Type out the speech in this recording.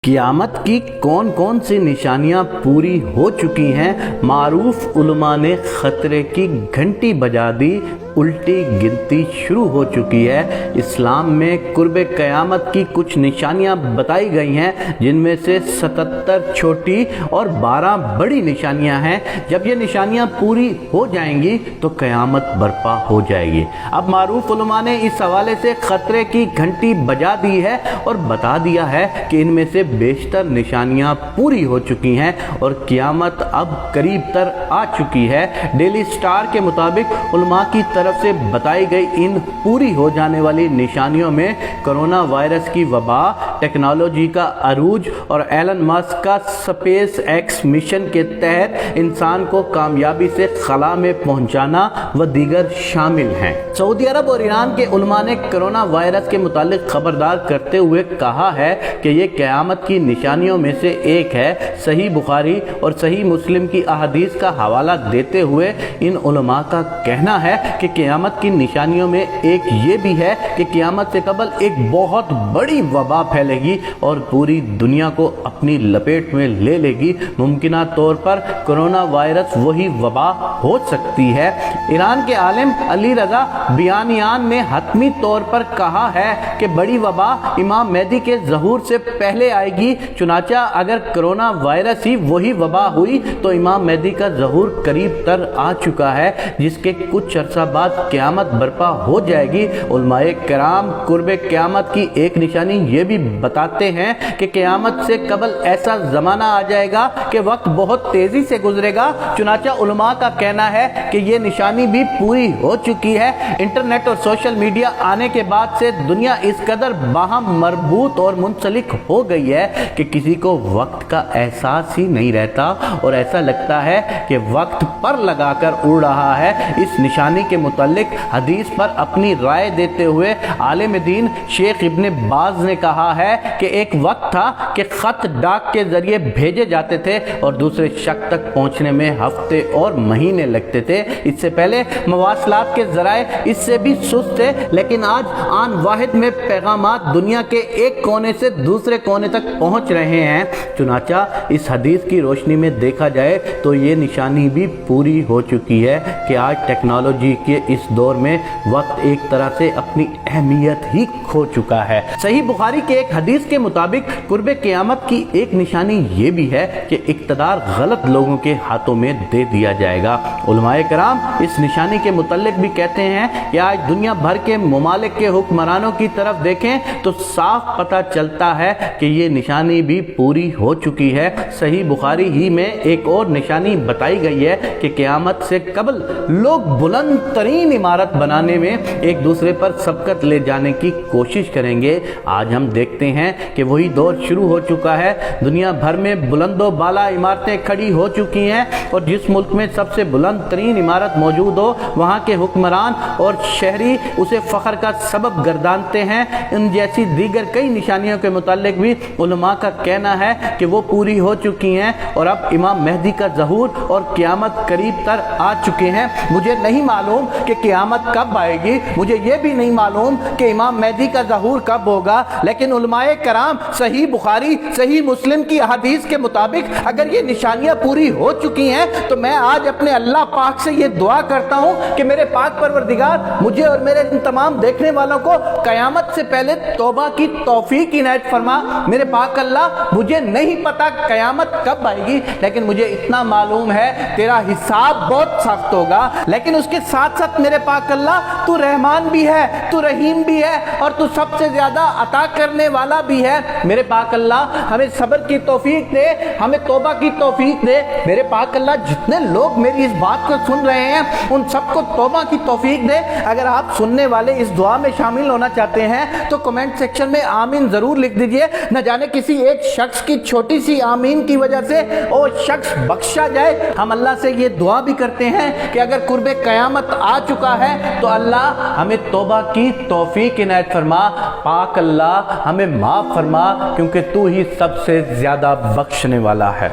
قیامت کی کون کون سی نشانیاں پوری ہو چکی ہیں؟ معروف علماء نے خطرے کی گھنٹی بجا دی، الٹی گنتی شروع ہو چکی ہے۔ اسلام میں قرب قیامت کی کچھ نشانیاں بتائی گئی ہیں، جن میں سے 77 چھوٹی اور 12 بڑی نشانیاں ہیں۔ جب یہ نشانیاں پوری ہو جائیں گی تو قیامت برپا ہو جائے گی۔ اب معروف علماء نے اس حوالے سے خطرے کی گھنٹی بجا دی ہے اور بتا دیا ہے کہ ان میں سے بیشتر نشانیاں پوری ہو چکی ہیں اور قیامت اب قریب تر آ چکی ہے۔ ڈیلی سٹار کے مطابق علماء کی طرف سے بتائی گئی ان پوری ہو جانے والی نشانیوں میں کرونا وائرس کی وبا، ٹیکنالوجی کا عروج اور ایلن مسک کا سپیس ایکس مشن کے تحت انسان کو کامیابی سے خلا میں پہنچانا و دیگر شامل ہیں۔ سعودی عرب اور ایران کے علماء نے کرونا وائرس کے متعلق خبردار کرتے ہوئے کہا ہے کہ یہ قیامت کی نشانیوں میں سے ایک ہے۔ صحیح بخاری اور صحیح مسلم کی احادیث کا حوالہ دیتے ہوئے ان علماء کا کہنا ہے کہ قیامت کی نشانیوں میں ایک یہ بھی ہے کہ قیامت سے قبل ایک بہت بڑی وبا پھیلے گی اور پوری دنیا کو اپنی لپیٹ میں لے لے گی۔ ممکنہ طور پر کرونا وائرس وہی وبا ہو سکتی ہے۔ ایران کے عالم علی رضا بیانیان نے حتمی طور پر کہا ہے کہ بڑی وبا امام مہدی کے ظہور سے پہلے آئے گی، چنانچہ اگر کرونا وائرس ہی وہی وبا ہوئی تو امام مہدی کا ظہور قریب تر آ چکا ہے، جس کے کچھ عرصہ بعد قیامت برپا ہو جائے گی۔ علماء کرام قرب قیامت کی ایک نشانی یہ بھی بتاتے ہیں کہ قیامت سے قبل ایسا زمانہ آ جائے گا کہ وقت بہت تیزی سے گزرے گا، چنانچہ علماء کا کہنا ہے کہ یہ نشانی بھی پوری ہو چکی ہے۔ انٹرنیٹ اور سوشل میڈیا آنے کے بعد سے دنیا اس قدر باہم مربوط اور منسلک ہو گئی ہے کہ کسی کو وقت کا احساس ہی نہیں رہتا اور ایسا لگتا ہے کہ وقت پر لگا کر اڑ رہا ہے۔ اس نشانی کے متعلق حدیث پر اپنی رائے دیتے ہوئے عالم دین شیخ ابن باز نے کہا ہے کہ ایک وقت تھا کہ خط ڈاک کے ذریعے بھیجے جاتے تھے اور دوسرے شخص تک پہنچنے میں ہفتے اور مہینے لگتے تھے۔ اس سے پہلے مواصلات کے ذرائع اس سے بھی سست تھے، لیکن آج آن واحد میں پیغامات دنیا کے ایک کونے سے دوسرے کونے تک پہنچ رہے ہیں۔ چنانچہ اس حدیث کی روشنی میں دیکھا جائے تو یہ نشانی بھی پوری ہو چکی ہے کہ آج ٹیکنالوجی کے اس دور میں وقت ایک طرح سے اپنی اہمیت ہی کھو چکا ہے۔ صحیح بخاری کے ایک حدیث کے مطابق قرب قیامت کی ایک نشانی یہ بھی ہے کہ اقتدار غلط لوگوں کے ہاتھوں میں دے دیا جائے گا۔ علماء کرام اس نشانی کے متعلق بھی کہتے ہیں کہ آج دنیا بھر کے ممالک کے حکمرانوں کی طرف دیکھیں تو صاف پتہ چلتا ہے کہ یہ نشانی بھی پوری ہو چکی ہے۔ صحیح بخاری ہی میں ایک اور نشانی بتائی گئی ہے کہ قیامت سے قبل لوگ بلند ترین عمارت بنانے میں ایک دوسرے پر سبقت لے جانے کی کوشش کریں گے۔ آج ہم دیکھتے ہیں کہ وہی دور شروع ہو چکا ہے۔ دنیا بھر میں بلند و بالا عمارتیں کھڑی ہو چکی ہیں اور جس ملک میں سب سے بلند ترین عمارت موجود ہو وہاں کے حکمران اور شہری اسے فخر کا سبب گردانتے ہیں۔ ان جیسی دیگر کئی نشانیوں کے متعلق بھی علماء کا کہنا ہے کہ وہ پوری ہو چکی ہیں اور اب امام مہدی کا ظہور اور قیامت قریب تر آ چکے ہیں۔ مجھے نہیں معلوم کہ قیامت کب آئے گی، مجھے یہ بھی نہیں معلوم کہ امام مہدی کا ظہور کب ہوگا، لیکن علماء کرام صحیح بخاری صحیح مسلم کی احادیث کے مطابق اگر یہ نشانیاں پوری ہو چکی ہیں تو میں آج اپنے اللہ پاک سے یہ دعا کرتا ہوں کہ میرے پاک پروردگار مجھے اور میرے ان تمام دیکھنے والوں کو قیامت سے پہلے توبہ کی توفیق عنایت فرما۔ میرے پاک اللہ مجھے نہیں پتا قیامت کب آئے گی، لیکن مجھے اتنا معلوم ہے تیرا حساب بہت سخت ہوگا، لیکن اس کے ساتھ ساتھ میرے پاک اللہ تو رحمان بھی ہے، تو رحیم بھی ہے اور تو سب سے زیادہ عطا کرنے والا بھی ہے۔ میرے پاک اللہ ہمیں صبر کی توفیق دے، ہمیں توبہ کی توفیق دے۔ میرے پاک اللہ جتنے لوگ میری اس بات کو سن رہے ہیں ان سب کو توبہ کی توفیق دے۔ اگر آپ سننے والے اس دعا میں شامل ہونا چاہتے ہیں تو کمنٹ سیکشن میں آمین ضرور لکھ دیجئے۔ نہ جانے کسی ایک شخص کی چھوٹی سی آمین کی وجہ سے وہ شخص بخشا جائے۔ ہم اللہ سے یہ دعا بھی کرتے ہیں کہ اگر قرب قیامت آ چکا ہے تو اللہ ہمیں توبہ کی توفیق عنایت فرما۔ پاک اللہ ہمیں معاف فرما، کیونکہ تو ہی سب سے زیادہ بخشنے والا ہے۔